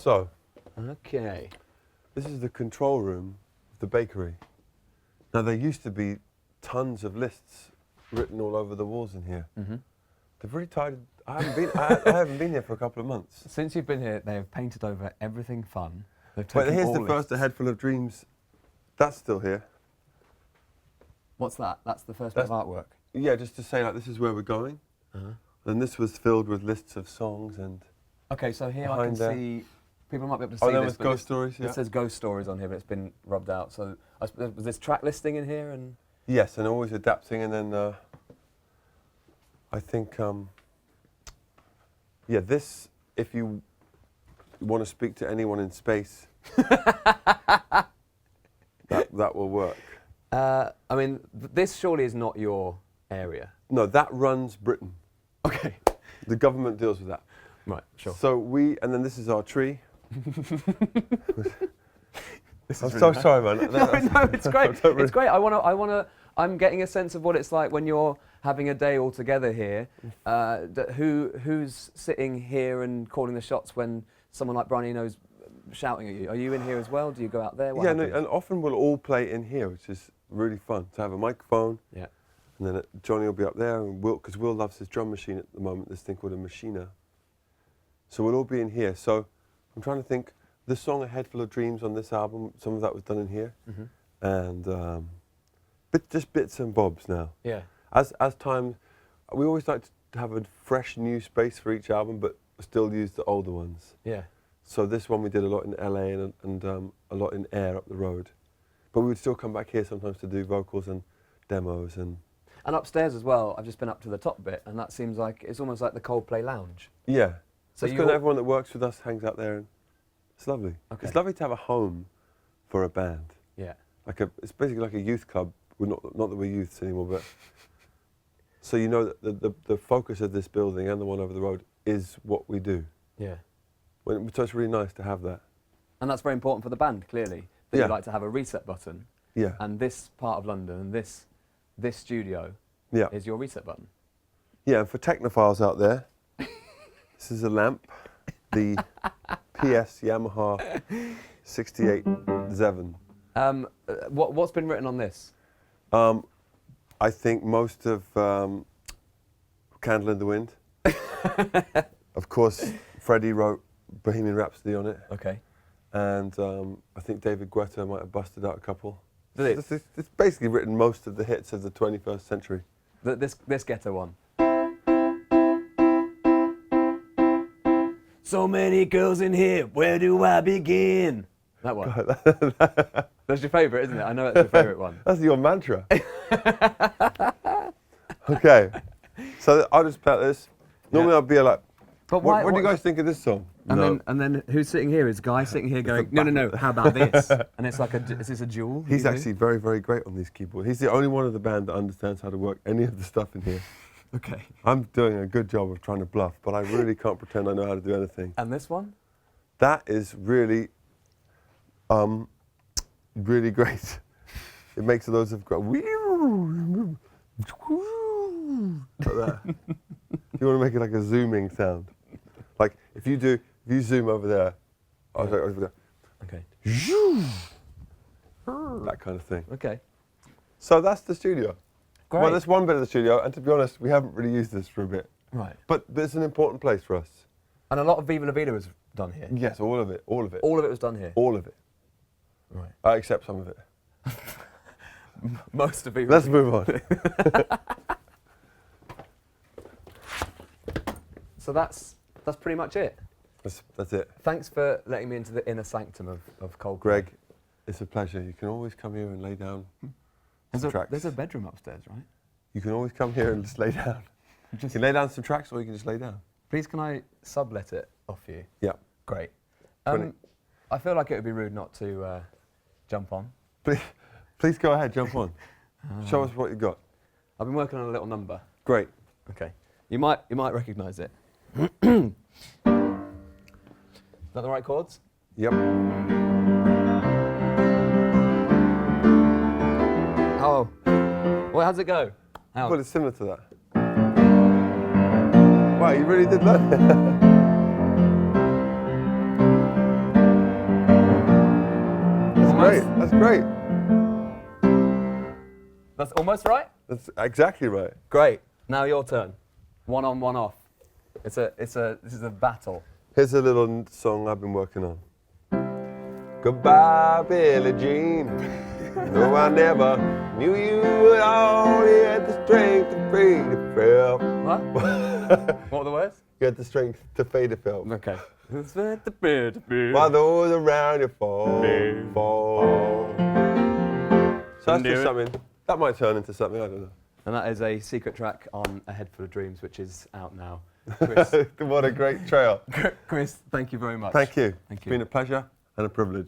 So, Okay. this is the control room of the bakery. Now, there used to be tons of lists written all over the walls in here. Mm-hmm. They've really tired. I haven't been here for a couple of months. Since you've been here, they have painted over everything fun. They've But taken here's all the first lists. A Head Full of Dreams. That's still here. What's that? That's the first bit of artwork. Yeah, just to say, like, this is where we're going. And this was filled with lists of songs and... Okay, so here I can Behind there. see. People might be able to see Oh, there this. was but Ghost Stories, yeah. It says Ghost Stories on here, but it's been rubbed out. So was this track listing in here? And Yes, and always adapting, and then I think, yeah, this, if you want to speak to anyone in space, that will work. I mean, this surely is not your area. No, that runs Britain. Okay. The government deals with that. Right. Sure. So and then this is our tree. This I'm is so really nice. sorry, man. No, it's great. don't really- It's great. I'm getting a sense of what it's like when you're having a day all together here. Who's sitting here and calling the shots when someone like Brian Eno's shouting at you? Are you in here as well? Do you go out there? What Yeah, no, happens? and often we'll all play in here, which is really fun to have a microphone. Yeah. And then Johnny will be up there, and because Will loves his drum machine at the moment, this thing called a Machina. So we'll all be in here. So I'm trying to think, the song A Head Full of Dreams on this album, some of that was done in here. Mm-hmm. And just bits and bobs now. Yeah. As time, we always like to have a fresh new space for each album, but still use the older ones. Yeah. So this one we did a lot in LA and a lot in Air up the road. But we would still come back here sometimes to do vocals and demos and... And upstairs as well, I've just been up to the top bit, and that seems like it's almost like the Coldplay lounge. Yeah. So It's you good all- everyone that works with us hangs out there, and it's lovely. Okay. It's lovely to have a home for a band. Yeah. It's basically like a youth club. We're not that we're youths anymore, but so you know that the focus of this building and the one over the road is what we do. Yeah. So it's really nice to have that. And that's very important for the band, clearly. That Yeah. you like to have a reset button, Yeah. and this part of London and this studio Yeah. is your reset button. Yeah, and for technophiles out there, this is a lamp, the PS Yamaha 68 Zevon. What's been written on this? I think most of Candle in the Wind. Of course, Freddie wrote Bohemian Rhapsody on it, Okay. and I think David Guetta might have busted out a couple. Did it? It's basically written most of the hits of the 21st century. This ghetto one. So many girls in here, where do I begin? That one. That's your favourite, isn't it? I know that's your favourite one. That's your mantra. Okay, so I'll just play this. Normally Yeah. I'll be like, But what do you guys think of this song? And then who's sitting here? Is Guy sitting here going, no, how about this? And it's like, is this a duel? He's you do? actually very, very great on these keyboards. He's the only one of the band that understands how to work any of the stuff in here. Okay. I'm doing a good job of trying to bluff, but I really can't pretend I know how to do anything. And this one? That is really, really great. It makes loads of like that. You want to make it like a zooming sound. Like if you zoom over there, over there, Okay. that kind of thing. Okay. So that's the studio. Great. Well, that's one bit of the studio, and to be honest, we haven't really used this for a bit. Right. But it's an important place for us. And a lot of Viva La Vida was done here. Yes, all of it, all of it. All of it was done here. All of it. Right. Except some of it. Most of Viva. Let's move on. So that's pretty much it. That's it. Thanks for letting me into the inner sanctum of Coldplay. Greg, it's a pleasure. You can always come here and lay down some tracks. There's a bedroom upstairs, right? You can always come here and just lay down. You can lay down some tracks, or you can just lay down. Please, can I sublet it off you? Yeah. Great. 20. I feel like it would be rude not to jump on. Please go ahead, jump on. Show us what you got. I've been working on a little number. Great. Okay. You might recognise it. Is that the right chords? Yep. Oh. Well, how's it go? How? Well, it's similar to that. Wow, you really did that. great. That's almost right. That's exactly right. Great. Now your turn. One on, one off. This is a battle. Here's a little song I've been working on. Goodbye, Billie Jean. No, I never knew you at all. You had the strength to fade a film. What? What were the words? You had the strength to fade a film. Okay. While those around you fall. So that's just something. That might turn into something, I don't know. And that is a secret track on A Head Full of Dreams, which is out now. Chris, What a great trail. Chris, thank you very much. Thank you. Thank It's you. been a pleasure and a privilege.